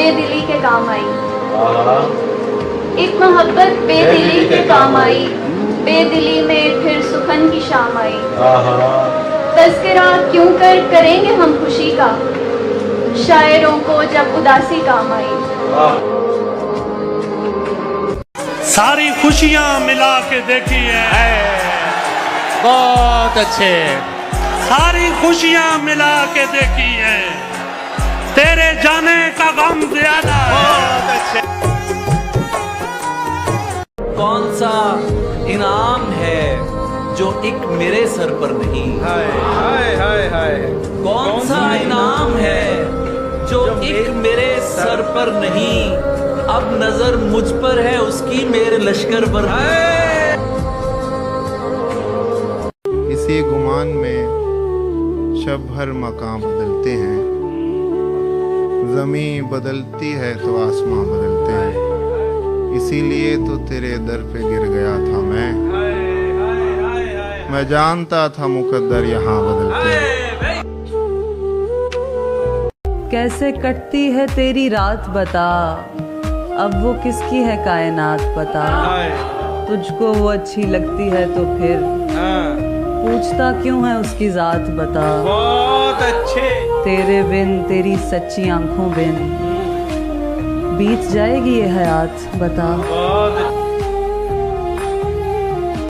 बेदिली के काम आई। एक मोहब्बत बेदिली के काम आई, बेदिली में फिर सुखन की शाम आई। तज़किरा क्यों करेंगे हम खुशी का, शायरों को जब उदासी काम आई। सारी खुशियां मिला के देखी है, बहुत अच्छे। सारी खुशियां मिला के देखी है, तेरे जाने का गम ज्यादा है। बहुत अच्छे। कौन सा इनाम है जो एक मेरे सर पर नहीं, हाय हाय हाय हाय। कौन सा इनाम है जो एक मेरे सर पर नहीं, अब नजर मुझ पर है उसकी मेरे लश्कर पर। इसी गुमान में शब भर मकाम बदलते हैं, ज़मीं बदलती है तो आसमां बदलते हैं, इसीलिए तो तेरे दर पे गिर गया था मैं जानता था मुकद्दर यहाँ बदलते हैं। कैसे कटती है तेरी रात बता, अब वो किसकी है कायनात पता। तुझको वो अच्छी लगती है तो फिर पूछता क्यों है उसकी जात बता। बहुत अच्छे। तेरे बिन तेरी सच्ची आंखों बिन बीत जाएगी ये हयात बता। बहुत